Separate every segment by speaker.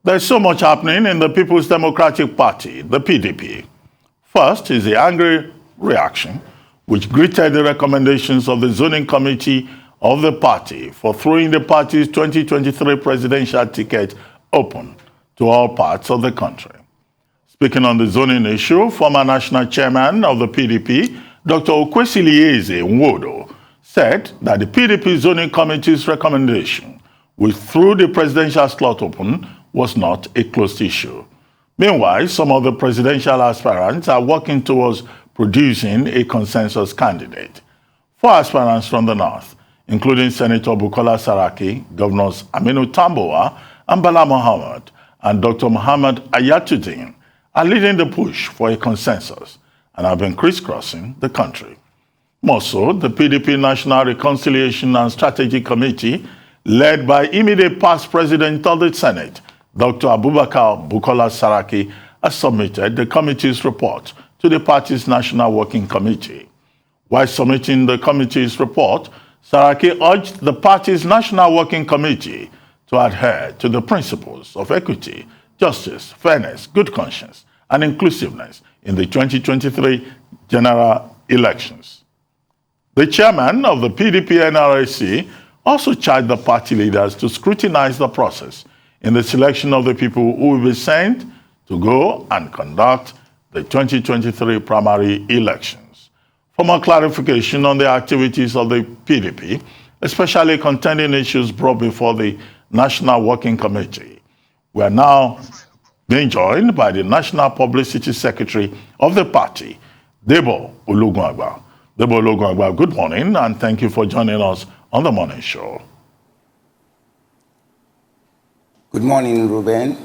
Speaker 1: There's so much happening in the People's Democratic Party, the PDP. First is the angry reaction, which greeted the recommendations of the zoning committee of the party for throwing the party's 2023 presidential ticket open to all parts of the country. Speaking on the zoning issue, former national chairman of the PDP, Dr Okwesilieze Nwodo, said that the PDP zoning committee's recommendation, which threw the presidential slot open, was not a closed issue. Meanwhile, some of the presidential aspirants are working towards producing a consensus candidate. 4 aspirants from the North, including Senator Bukola Saraki, Governors Aminu Tambuwal and Bala Mohammed, and Dr Mohammed Hayatu-Deen, are leading the push for a consensus and have been crisscrossing the country. More so, the PDP National Reconciliation and Strategy Committee, led by immediate past President of the Senate, Dr Abubakar Bukola Saraki, has submitted the committee's report to the party's National Working Committee. While submitting the committee's report, Saraki urged the party's National Working Committee to adhere to the principles of equity, justice, fairness, good conscience, and inclusiveness in the 2023 general elections. The chairman of the PDP NRSC also charged the party leaders to scrutinize the process in the selection of the people who will be sent to go and conduct the 2023 primary elections. For more clarification on the activities of the PDP, especially contending issues brought before the National Working Committee, we are now being joined by the National Publicity Secretary of the party, Debo Ologunagba. Debo Ologunagba, good morning, and thank you for joining us on the morning show.
Speaker 2: Good morning, Ruben.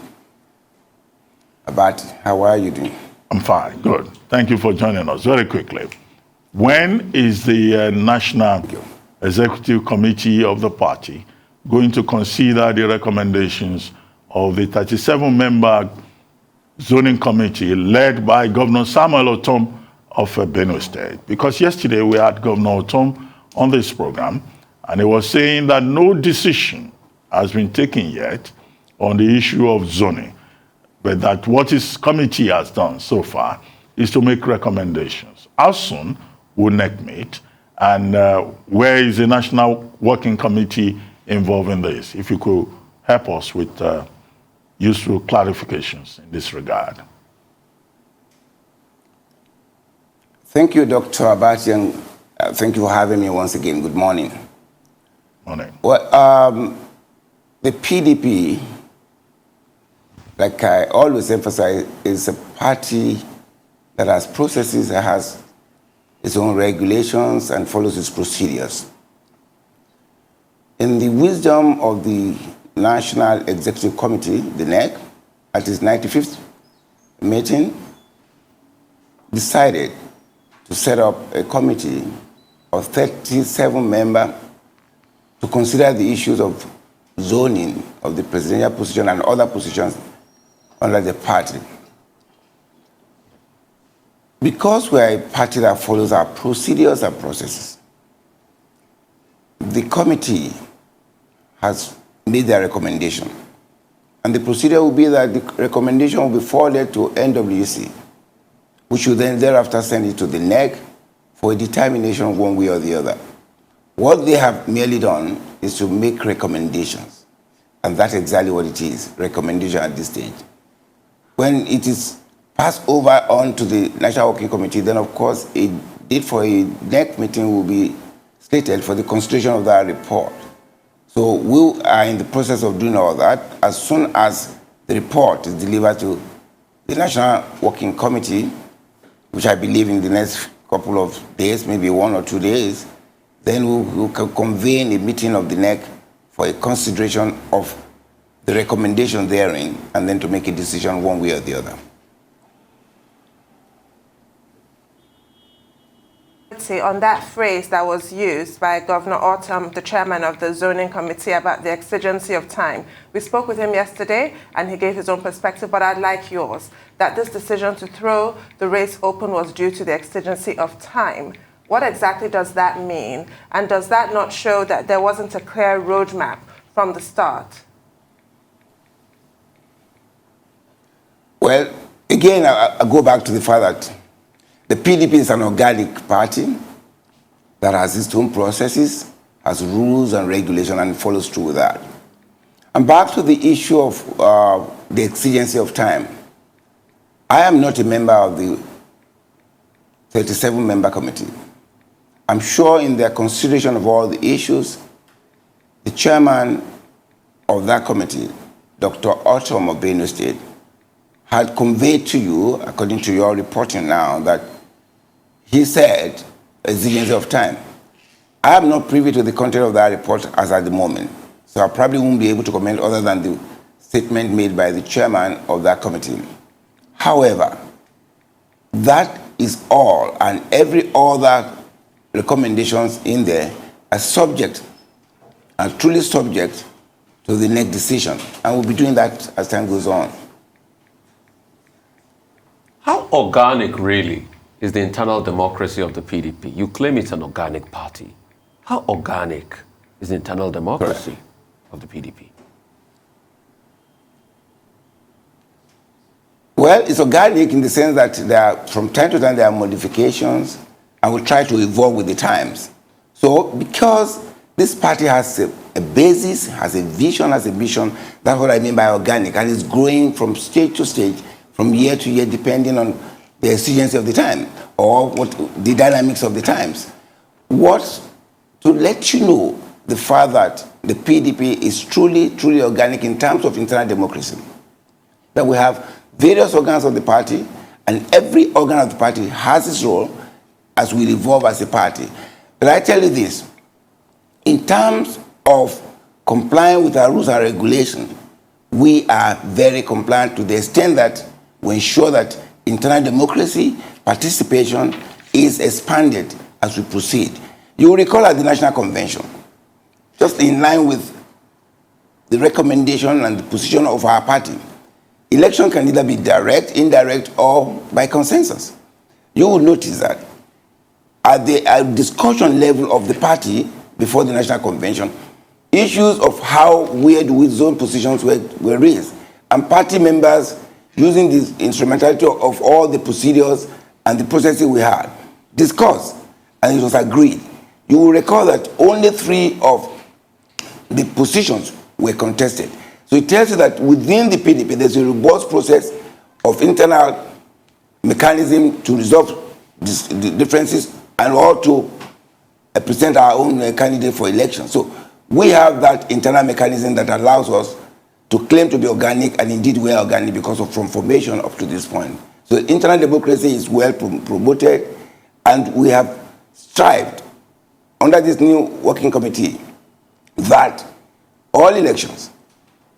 Speaker 2: Abati, how are you doing?
Speaker 1: I'm fine, good. Thank you for joining us. Very quickly, when is the National Executive Committee of the party going to consider the recommendations of the 37-member zoning committee led by Governor Samuel Otom of Benue State? Because yesterday we had Governor Otom on this program, and he was saying that no decision has been taken yet on the issue of zoning, but that what his committee has done so far is to make recommendations. How soon will NEC meet, and where is the National Working Committee involved in this? If you could help us with useful clarifications in this regard.
Speaker 2: Thank you, Dr. Abati, and thank you for having me once again. Good morning.
Speaker 1: Morning.
Speaker 2: Well, the PDP, like I always emphasize, is a party that has processes, that has its own regulations and follows its procedures. In the wisdom of the National Executive Committee, the NEC, at its 95th meeting, decided to set up a committee of 37 members to consider the issues of zoning of the presidential position and other positions under the party. Because we are a party that follows our procedures and processes, the committee has made their recommendation. And the procedure will be that the recommendation will be forwarded to NWC, which will then thereafter send it to the NEC for a determination one way or the other. What they have merely done is to make recommendations. And that's exactly what it is, recommendation at this stage. When it is passed over on to the National Working Committee, then of course a date for a NEC meeting will be slated for the consideration of that report. So we are in the process of doing all that. As soon as the report is delivered to the National Working Committee, which I believe in the next couple of days, maybe 1 or 2 days, then we'll convene a meeting of the NEC for a consideration of the recommendation therein, and then to make a decision one way or the other.
Speaker 3: On that phrase that was used by Governor Otom, the chairman of the zoning committee, about the exigency of time. We spoke with him yesterday and he gave his own perspective, but I'd like yours, that this decision to throw the race open was due to the exigency of time. What exactly does that mean? And does that not show that there wasn't a clear roadmap from the start?
Speaker 2: Well, again, I go back to the fact that the PDP is an organic party that has its own processes, has rules and regulations, and follows through with that. And back to the issue of the exigency of time. I am not a member of the 37-member committee. I'm sure in their consideration of all the issues, the chairman of that committee, Dr. Otom of Benue State, had conveyed to you, according to your reporting now, that he said exigency of time. I am not privy to the content of that report as at the moment, so I probably won't be able to comment other than the statement made by the chairman of that committee. However, that is all, and every other recommendations in there are subject, are truly subject to the next decision, and we'll be doing that as time goes on.
Speaker 4: How organic, really, is the internal democracy of the PDP? You claim it's an organic party. How organic is the internal democracy of the PDP?
Speaker 2: Well, it's organic in the sense that from time to time there are modifications, and we try to evolve with the times. So because this party has a basis, has a vision, has a mission, that's what I mean by organic, and it's growing from stage to stage, from year to year, depending on the exigency of the time or the dynamics of the times. To let you know the fact that the PDP is truly, truly organic in terms of internal democracy. That we have various organs of the party, and every organ of the party has its role as we evolve as a party. But I tell you this, in terms of complying with our rules and regulations, we are very compliant to the extent that we ensure that internal democracy, participation is expanded as we proceed. You will recall at the National Convention, just in line with the recommendation and the position of our party, election can either be direct, indirect, or by consensus. You will notice that at the discussion level of the party before the National Convention, issues of how where do we zone positions were raised, and party members, using the instrumentality of all the procedures and the processes we had, discussed, and it was agreed. You will recall that only 3 of the positions were contested. So it tells you that within the PDP, there's a robust process of internal mechanism to resolve the differences and all to present our own candidate for election. So we have that internal mechanism that allows us to claim to be organic, and indeed we are organic because of from formation up to this point. So internal democracy is well promoted, and we have strived under this new working committee that all elections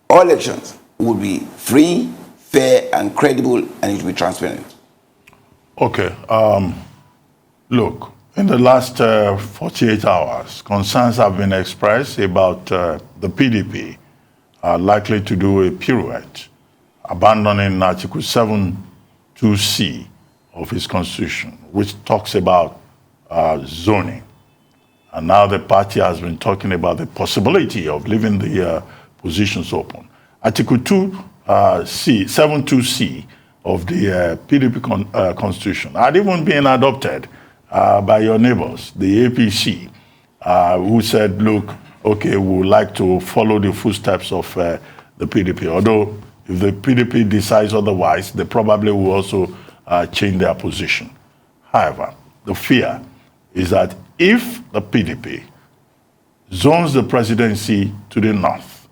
Speaker 2: will be free, fair, and credible, and it will be transparent.
Speaker 1: Okay. Look, in the last 48 hours, concerns have been expressed about the PDP likely to do a pirouette, abandoning Article 7(2)(c) of its constitution, which talks about zoning. And now the party has been talking about the possibility of leaving the positions open. Article 7(2)(c) of the PDP constitution had even been adopted by your neighbors, the APC, who said, look, okay, we would like to follow the footsteps of the PDP. Although if the PDP decides otherwise, they probably will also change their position. However, the fear is that if the PDP zones the presidency to the north,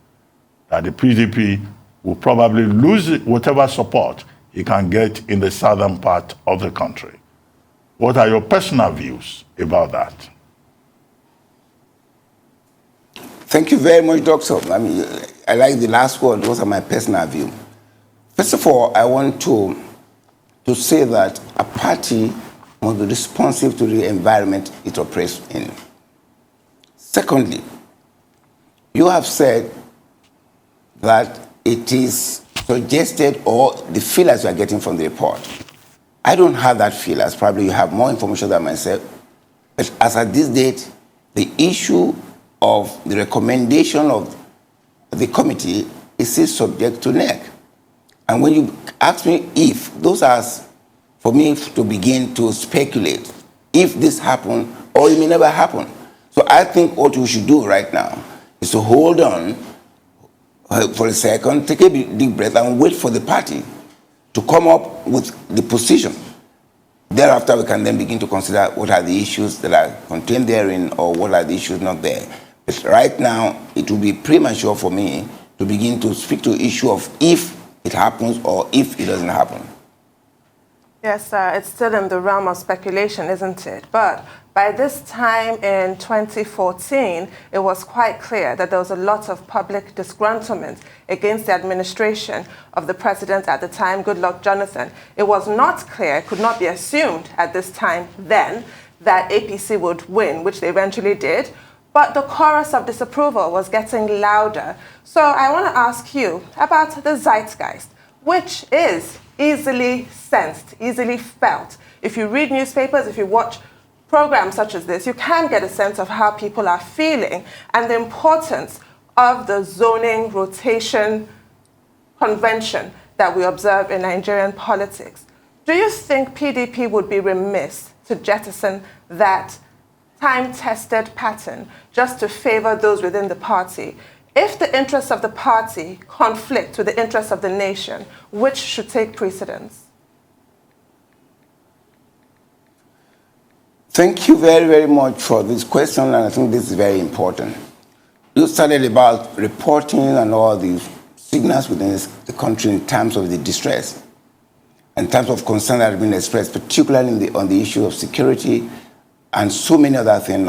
Speaker 1: that the PDP will probably lose whatever support it can get in the southern part of the country. What are your personal views about that?
Speaker 2: Thank you very much, Doctor. I like the last word. Those are my personal view. First of all, I want to say that a party must be responsive to the environment it operates in. Secondly, you have said that it is suggested, or the feelers you are getting from the report. I don't have that feelers. Probably you have more information than myself. But as at this date, the issue of the recommendation of the committee is still subject to NEC. And when you ask me if, those are for me to begin to speculate if this happens or it may never happen. So I think what we should do right now is to hold on for a second, take a deep breath and wait for the party to come up with the position. Thereafter, we can then begin to consider what are the issues that are contained therein or what are the issues not there. But right now, it will be premature for me to begin to speak to the issue of if it happens or if it doesn't happen.
Speaker 3: Yes, it's still in the realm of speculation, isn't it? But by this time in 2014, it was quite clear that there was a lot of public disgruntlement against the administration of the president at the time, Goodluck Jonathan. It was not clear, could not be assumed at this time then, that APC would win, which they eventually did. But the chorus of disapproval was getting louder. So I want to ask you about the zeitgeist, which is easily sensed, easily felt. If you read newspapers, if you watch programs such as this, you can get a sense of how people are feeling and the importance of the zoning rotation convention that we observe in Nigerian politics. Do you think PDP would be remiss to jettison that time-tested pattern just to favor those within the party? If the interests of the party conflict with the interests of the nation, which should take precedence?
Speaker 2: Thank you very, very much for this question, and I think this is very important. You started about reporting and all the signals within the country in terms of the distress, in terms of concern that have been expressed, particularly on the issue of security and so many other things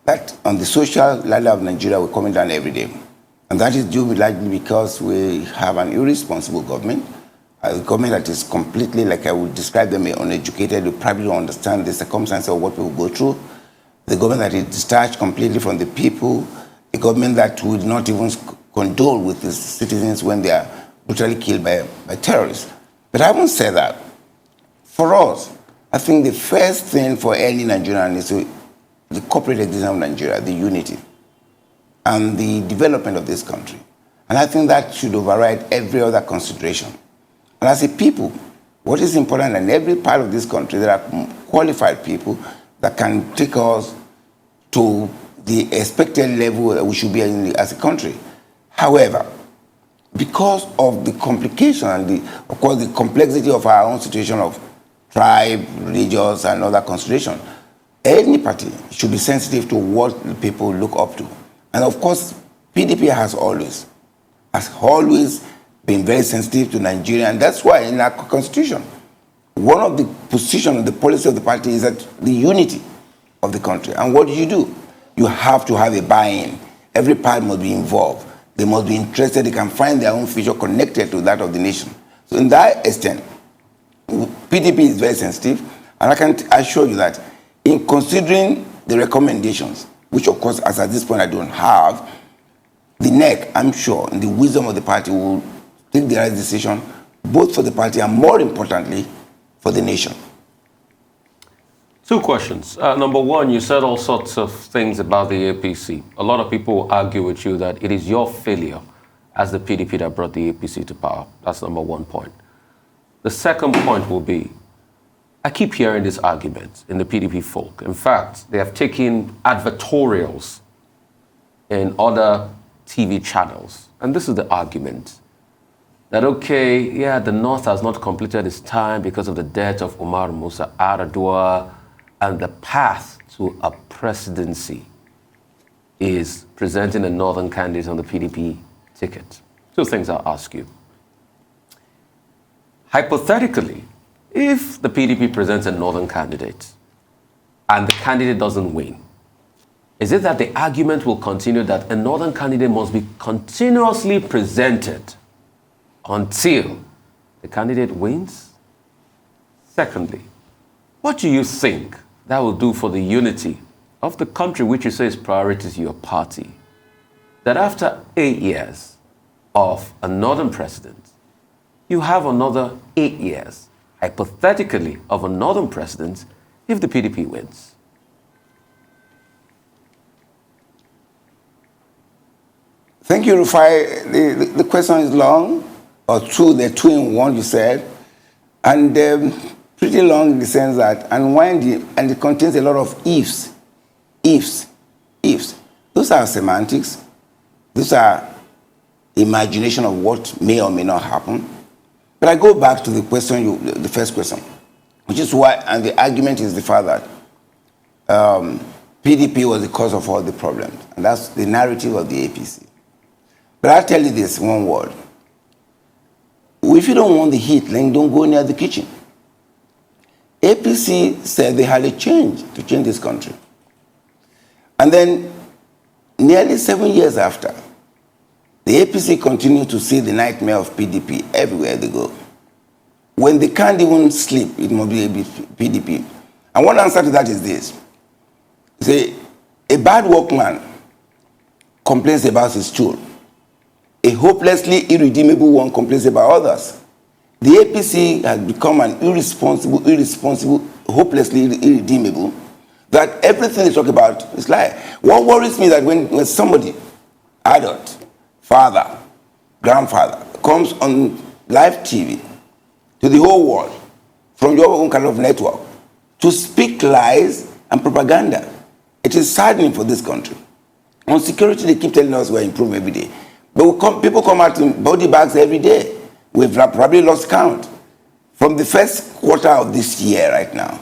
Speaker 2: that on the social ladder of Nigeria we're coming down every day. And that is due largely because we have an irresponsible government, a government that is completely, like I would describe them, uneducated, who probably don't understand the circumstances of what people go through, the government that is discharged completely from the people, a government that would not even condole with its citizens when they are brutally killed by terrorists. But I won't say that. For us, I think the first thing for any Nigerian is the corporate existence of Nigeria, the unity, and the development of this country. And I think that should override every other consideration. And as a people, what is important in every part of this country, there are qualified people that can take us to the expected level that we should be in as a country. However, because of the complication and of course, the complexity of our own situation of tribe, religious, and other considerations, any party should be sensitive to what the people look up to. And of course, PDP has always been very sensitive to Nigeria, and that's why in our constitution, one of the positions of the policy of the party is that the unity of the country. And what do? You have to have a buy-in. Every party must be involved. They must be interested. They can find their own future connected to that of the nation. So in that extent, PDP is very sensitive, and I can assure you that in considering the recommendations, which of course, as at this point I don't have, the NEC, I'm sure, in the wisdom of the party, will take the right decision, both for the party and more importantly, for the nation.
Speaker 4: Two questions. Number one, you said all sorts of things about the APC. A lot of people argue with you that it is your failure as the PDP that brought the APC to power. That's number one point. The second point will be, I keep hearing this argument in the PDP folk. In fact, they have taken advertorials in other TV channels. And this is the argument that, okay, yeah, the North has not completed its time because of the death of Umar Musa Yar'Adua, and the path to a presidency is presenting a Northern candidate on the PDP ticket. Two things I'll ask you. Hypothetically, if the PDP presents a Northern candidate and the candidate doesn't win, is it that the argument will continue that a Northern candidate must be continuously presented until the candidate wins? Secondly, what do you think that will do for the unity of the country, which you say is priority to your party, that after 8 years of a Northern president, you have another 8 years, hypothetically, of a Northern president if the PDP wins?
Speaker 2: Thank you, Rufai. The question is long, or two, they're two in one, you said, and pretty long in the sense that unwinding, and it contains a lot of ifs. Those are semantics. Those are imagination of what may or may not happen. But I go back to the question, the first question, which is why, and the argument is the fact that PDP was the cause of all the problems, and that's the narrative of the APC. But I'll tell you this, one word. If you don't want the heat, then don't go near the kitchen. APC said they had a change to change this country. And then, nearly 7 years after, the APC continued to see the nightmare of PDP everywhere they go. When they can't even sleep, it must be PDP. And one answer to that is this. Say, a bad workman complains about his tool. A hopelessly irredeemable one complains about others. The APC has become an irresponsible, hopelessly irredeemable, that everything they talk about is lie. What worries me is that when somebody, adult, father, grandfather, comes on live TV to the whole world from your own kind of network to speak lies and propaganda, it is saddening for this country. On security, they keep telling us we're improving every day. But people come out in body bags every day. We've probably lost count. From the first quarter of this year right now,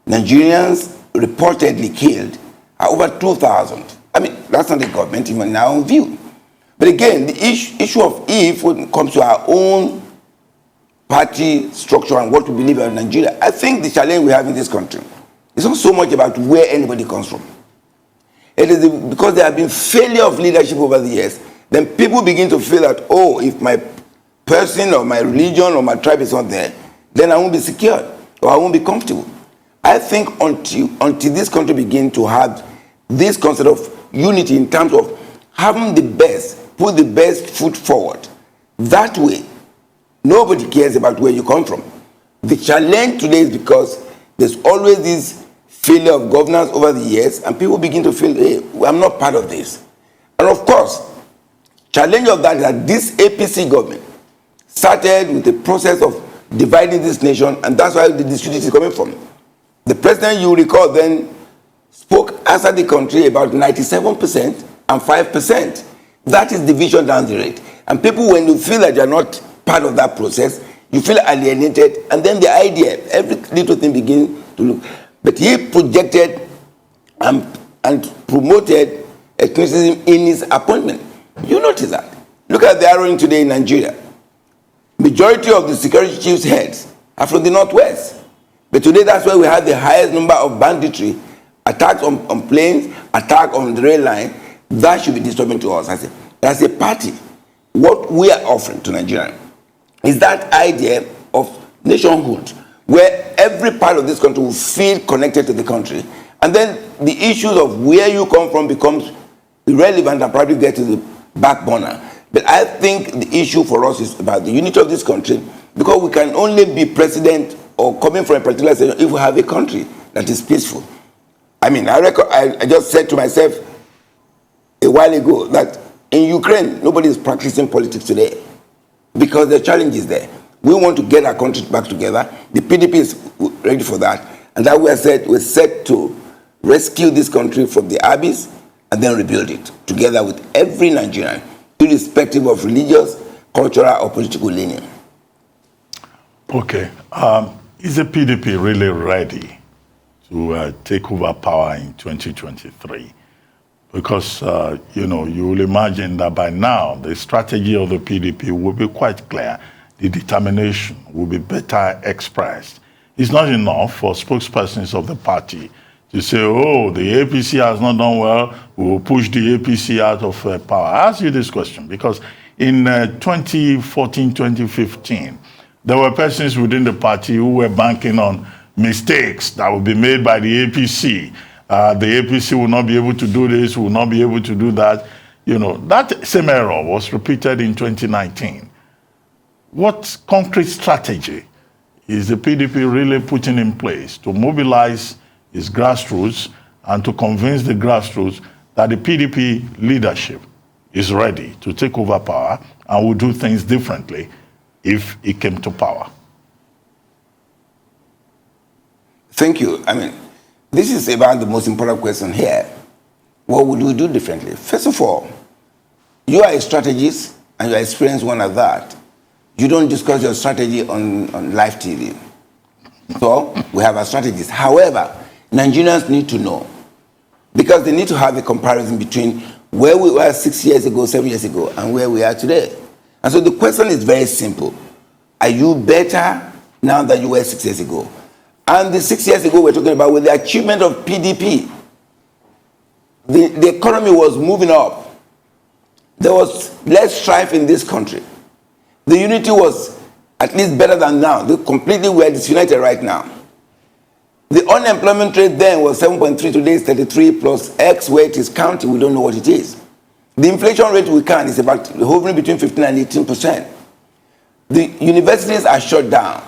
Speaker 2: Nigerians reportedly killed are over 2,000. I mean, that's not the government even in our own view. But again, the issue of if when it comes to our own party structure and what we believe about Nigeria, I think the challenge we have in this country is not so much about where anybody comes from. It is because there have been failure of leadership over the years, then people begin to feel that, oh, if my person or my religion or my tribe is not there, then I won't be secure or I won't be comfortable. I think until this country begins to have this concept of unity in terms of having the best, put the best foot forward, that way, nobody cares about where you come from. The challenge today is because there's always this failure of governance over the years, and people begin to feel, hey, I'm not part of this. And of course, challenge of that is that this APC government started with the process of dividing this nation, and that's where the disunity is coming from. The president, you recall, then spoke outside the country about 97% and 5%. That is division down the road. And people, when you feel that you're not part of that process, you feel alienated, and then the idea, every little thing begins to look. But he projected and promoted ethnicism in his appointment. You notice that. Look at the irony today in Nigeria. Majority of the security chiefs' heads are from the Northwest. But today that's where we have the highest number of banditry, attacks on planes, attack on the rail line. That should be disturbing to us. I say, as a party, what we are offering to Nigeria is that idea of nationhood, where every part of this country will feel connected to the country. And then the issues of where you come from becomes irrelevant and probably get to the back burner. But I think the issue for us is about the unity of this country, because we can only be president or coming from a particular station if we have a country that is peaceful. I mean, I just said to myself a while ago that in Ukraine, nobody is practicing politics today because the challenge is there. We want to get our country back together. The PDP is ready for that. And that we're set to rescue this country from the abyss and then rebuild it together with every Nigerian, irrespective of religious, cultural, or political leaning.
Speaker 1: Okay. Is the PDP really ready to take over power in 2023? Because, you will imagine that by now, the strategy of the PDP will be quite clear. The determination will be better expressed. It's not enough for spokespersons of the party to say, oh, the APC has not done well, we will push the APC out of power. I ask you this question because in 2014, 2015, there were persons within the party who were banking on mistakes that would be made by the APC. The APC will not be able to do this, will not be able to do that. That same error was repeated in 2019. What concrete strategy is the PDP really putting in place to mobilize its grassroots and to convince the grassroots that the PDP leadership is ready to take over power and will do things differently if he came to power?
Speaker 2: Thank you. I mean, this is about the most important question here. What would we do differently? First of all, you are a strategist and you are experienced one at that. You don't discuss your strategy on live TV. So we have a strategist. However, Nigerians need to know, because they need to have a comparison between where we were 6 years ago, 7 years ago, and where we are today. And so the question is very simple. Are you better now than you were 6 years ago? And the 6 years ago we're talking about with the achievement of PDP, the economy was moving up. There was less strife in this country. The unity was at least better than now. They completely were disunited right now. The unemployment rate then was 7.3, today is 33 plus X where it is counting, we don't know what it is. The inflation rate we can is about hovering between 15 and 18%. The universities are shut down.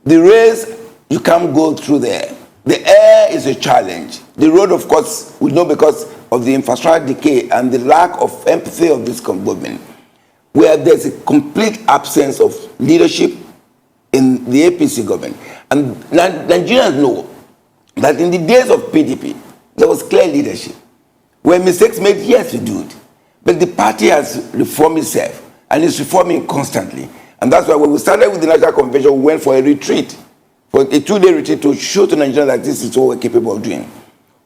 Speaker 2: The rails, you can't go through there. The air is a challenge. The road, of course, we know because of the infrastructure decay and the lack of empathy of this government, where there's a complete absence of leadership in the APC government. And Nigerians know that in the days of PDP, there was clear leadership. When mistakes made, yes, we do it. But the party has reformed itself and is reforming constantly. And that's why when we started with the National Convention, we went for a retreat, for a 2-day retreat to show to Nigerians that this is what we're capable of doing.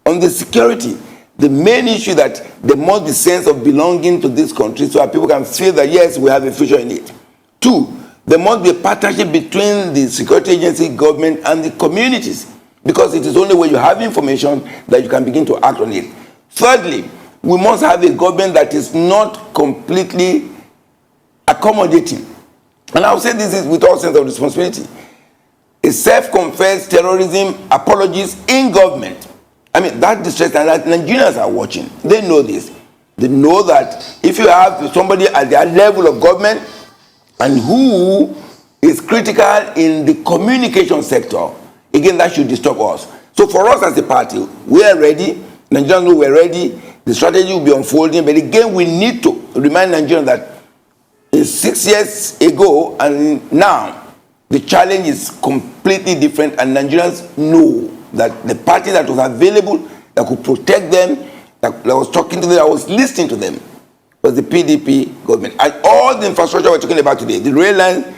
Speaker 2: On the security, the main issue that there must be sense of belonging to this country so that people can feel that, yes, we have a future in it. 2, there must be a partnership between the security agency, government, and the communities, because it is only when you have information that you can begin to act on it. Thirdly, we must have a government that is not completely accommodating. And I'll say this is with all sense of responsibility. A self-confessed terrorism apologist in government. I mean, that distress, and that Nigerians are watching. They know this. They know that if you have somebody at their level of government and who is critical in the communication sector, again, that should disturb us. So for us as a party, we are ready. Nigerians know we're ready. The strategy will be unfolding. But again, we need to remind Nigerians that 6 years ago and now, the challenge is completely different, and Nigerians know that the party that was available, that could protect them, that was talking to them, that was listening to them, was the PDP government. And all the infrastructure we're talking about today, the rail line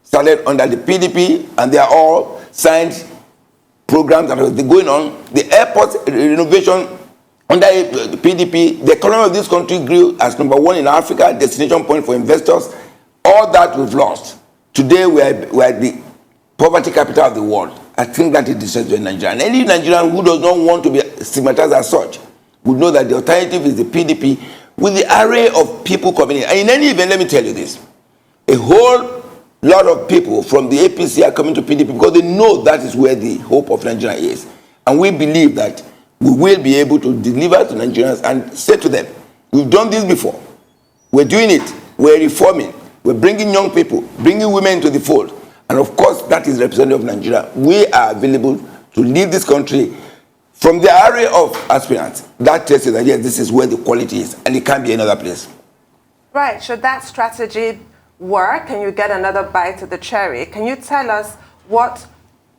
Speaker 2: started under the PDP, and they are all signed programs that are going on. The airport renovation under the PDP, the economy of this country grew as #1 in Africa, destination point for investors. All that we've lost. Today we are the poverty capital of the world. I think that is distressful in Nigeria. And any Nigerian who does not want to be stigmatized as such would know that the alternative is the PDP with the array of people coming in. And in any event, let me tell you this. A whole lot of people from the APC are coming to PDP because they know that is where the hope of Nigeria is. And we believe that we will be able to deliver to Nigerians and say to them, we've done this before. We're doing it. We're reforming. We're bringing young people, bringing women into the fold. And of course, that is representative of Nigeria. We are available to lead this country from the array of aspirants. That tells you that, yes, this is where the quality is, and it can't be another place.
Speaker 3: Right. Should that strategy work and you get another bite of the cherry, can you tell us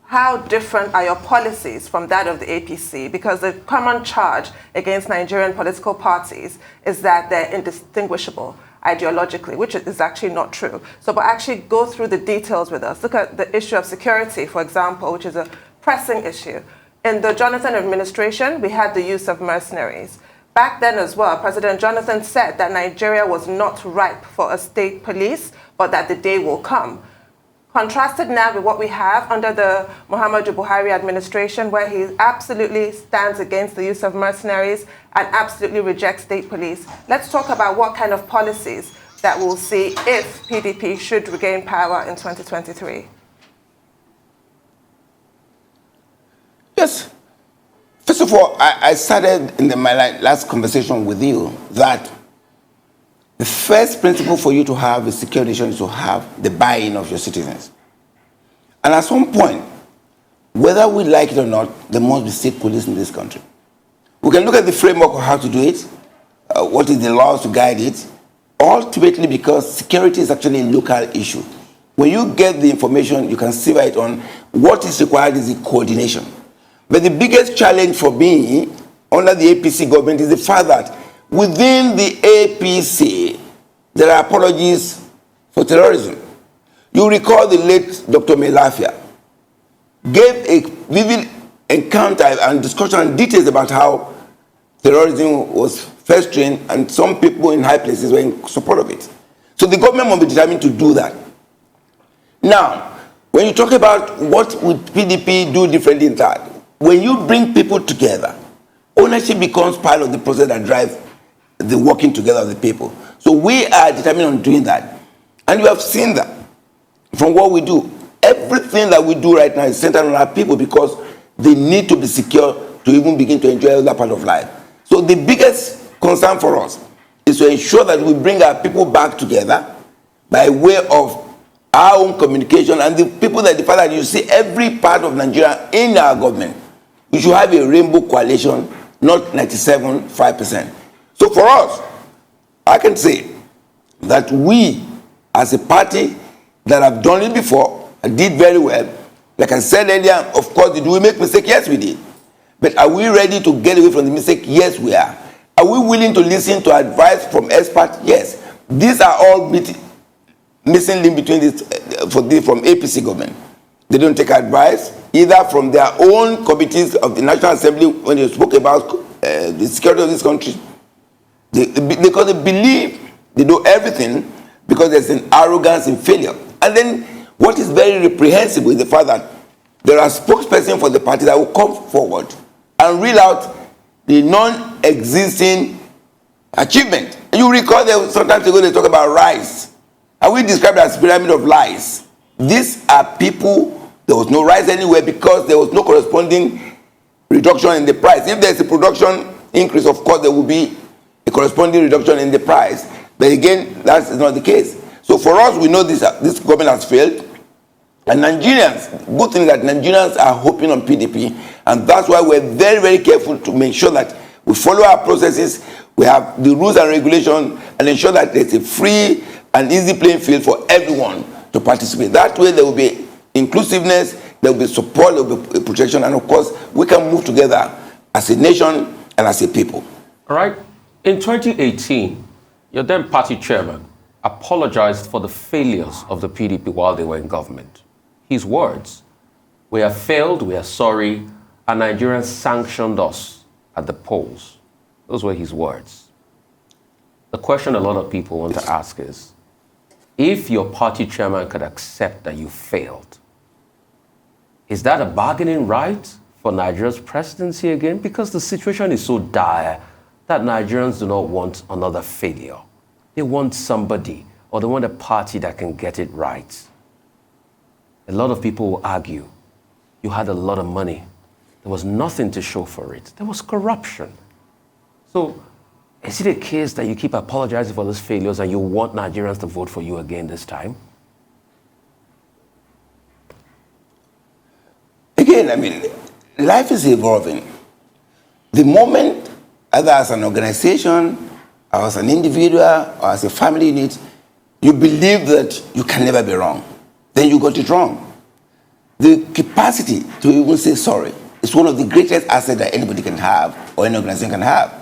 Speaker 3: how different are your policies from that of the APC? Because the common charge against Nigerian political parties is that they're indistinguishable ideologically, which is actually not true. So, but actually go through the details with us. Look at the issue of security, for example, which is a pressing issue. In the Jonathan administration, we had the use of mercenaries. Back then as well, President Jonathan said that Nigeria was not ripe for a state police, but that the day will come. Contrasted now with what we have under the Muhammadu Buhari administration, where he absolutely stands against the use of mercenaries and absolutely rejects state police. Let's talk about what kind of policies that we'll see if PDP should regain power in 2023.
Speaker 2: Yes. First of all, I started in my last conversation with you that the first principle for you to have a secure nation is to have the buy-in of your citizens. And at some point, whether we like it or not, there must be state police in this country. We can look at the framework of how to do it, what is the laws to guide it, ultimately because security is actually a local issue. When you get the information, you can see right on what is required is the coordination. But the biggest challenge for me under the APC government is the fact that within the APC, there are apologies for terrorism. You recall the late Dr. Melafia gave a vivid encounter and discussion and details about how terrorism was festering and some people in high places were in support of it. So the government must be determined to do that. Now, when you talk about what would PDP do differently in that, when you bring people together, ownership becomes part of the process that drives the working together of the people. So we are determined on doing that. And you have seen that from what we do. Everything that we do right now is centered on our people because they need to be secure to even begin to enjoy that part of life. So the biggest concern for us is to ensure that we bring our people back together by way of our own communication and the people that the fact that you see every part of Nigeria in our government. We should have a rainbow coalition, not 97.5%. So for us, I can say that we, as a party that have done it before, did very well. Like I said earlier, of course, did we make mistake? Yes, we did. But are we ready to get away from the mistake? Yes, we are. Are we willing to listen to advice from experts? Yes. These are all missing link between this from APC government. They don't take advice either from their own committees of the National Assembly when they spoke about the security of this country. Because they believe they know everything because there's an arrogance in failure. And then what is very reprehensible is the fact that there are spokespersons for the party that will come forward and reel out the non-existing achievement. You recall that sometimes ago they talk about rice. And we describe it as a pyramid of lies. These are people, there was no rise anywhere because there was no corresponding reduction in the price. If there's a production increase, of course, there will be a corresponding reduction in the price. But again, that's not the case. So for us, we know this government has failed. And Nigerians, good thing that Nigerians are hoping on PDP. And that's why we're very, very careful to make sure that we follow our processes, we have the rules and regulations, and ensure that there's a free and easy playing field for everyone to participate. That way there will be inclusiveness, there will be support, there will be protection, and of course, we can move together as a nation and as a people.
Speaker 4: All right. In 2018, your then party chairman apologized for the failures of the PDP while they were in government. His words, "We have failed, we are sorry, and Nigerians sanctioned us at the polls." Those were his words. The question a lot of people want to ask is, if your party chairman could accept that you failed, is that a bargaining right for Nigeria's presidency again? Because the situation is so dire that Nigerians do not want another failure. They want somebody, or they want a party that can get it right. A lot of people will argue, you had a lot of money. There was nothing to show for it. There was corruption. So is it a case that you keep apologizing for those failures and you want Nigerians to vote for you again this time?
Speaker 2: Again, I mean, life is evolving. The moment, either as an organization, or as an individual, or as a family unit, you believe that you can never be wrong, then you got it wrong. The capacity to even say sorry is one of the greatest assets that anybody can have, or any organization can have.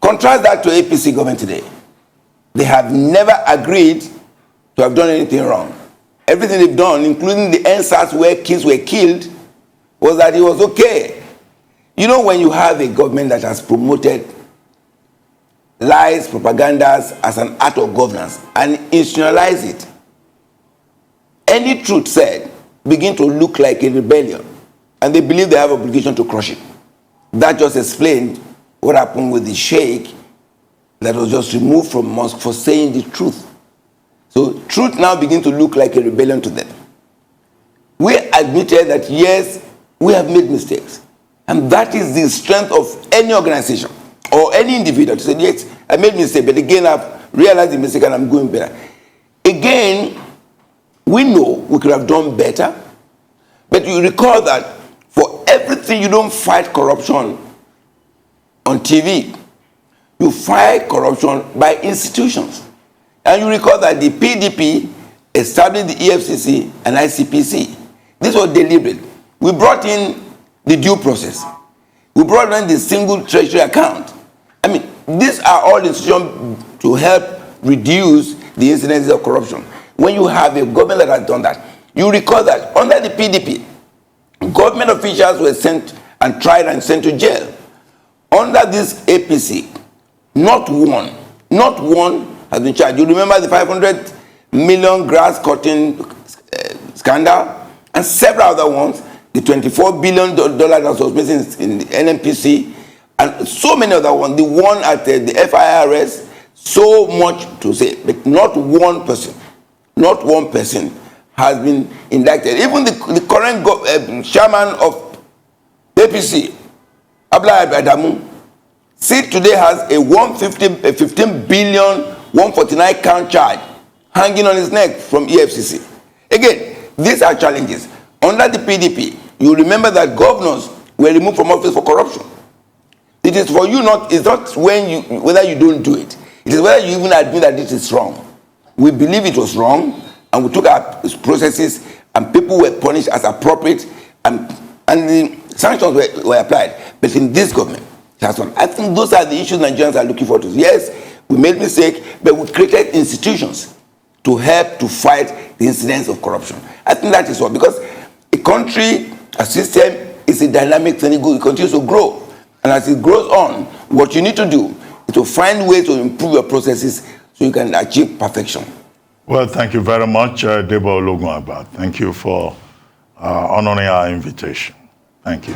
Speaker 2: Contrast that to APC government today. They have never agreed to have done anything wrong. Everything they've done, including the NSAS where kids were killed, was that it was okay. You know, when you have a government that has promoted lies, propagandas as an art of governance and institutionalize it, any truth said begin to look like a rebellion, and they believe they have obligation to crush it. That just explained what happened with the sheikh that was just removed from mosque for saying the truth. So truth now begin to look like a rebellion to them. We admitted that yes, we have made mistakes. And that is the strength of any organization or any individual to say, yes, I made mistake, but again, I've realized the mistake and I'm going better. Again, we know we could have done better, but you recall that for everything, you don't fight corruption on TV. You fight corruption by institutions. And you recall that the PDP established the EFCC and ICPC. This was deliberate. We brought in the due process. We brought in the single treasury account. I mean, these are all institutions to help reduce the incidences of corruption. When you have a government that has done that, you recall that under the PDP, government officials were sent and tried and sent to jail. Under this APC, not one has been charged. You remember the 500 million grass cutting scandal and several other ones, the $24 billion that was missing in the NNPC, and so many other ones, the one at the FIRS, so much to say, but not one person has been indicted. Even the current chairman of APC, Abla Adamu, today has a 15 billion, 149 count charge hanging on his neck from EFCC. Again, these are challenges. Under the PDP, you remember that governors were removed from office for corruption. It is for you it's not whether you don't do it. It is whether you even admit that it is wrong. We believe it was wrong, and we took our processes, and people were punished as appropriate, and the sanctions were applied. But in this government, that's one. I think those are the issues Nigerians are looking forward to. Yes, we made mistakes, but we created institutions to help to fight the incidence of corruption. I think that is what, because a country, a system is a dynamic thing. It continues to grow. And as it grows on, what you need to do is to find ways to improve your processes so you can achieve perfection.
Speaker 1: Well, thank you very much, Debo Ologunagba. Thank you for honoring our invitation. Thank you.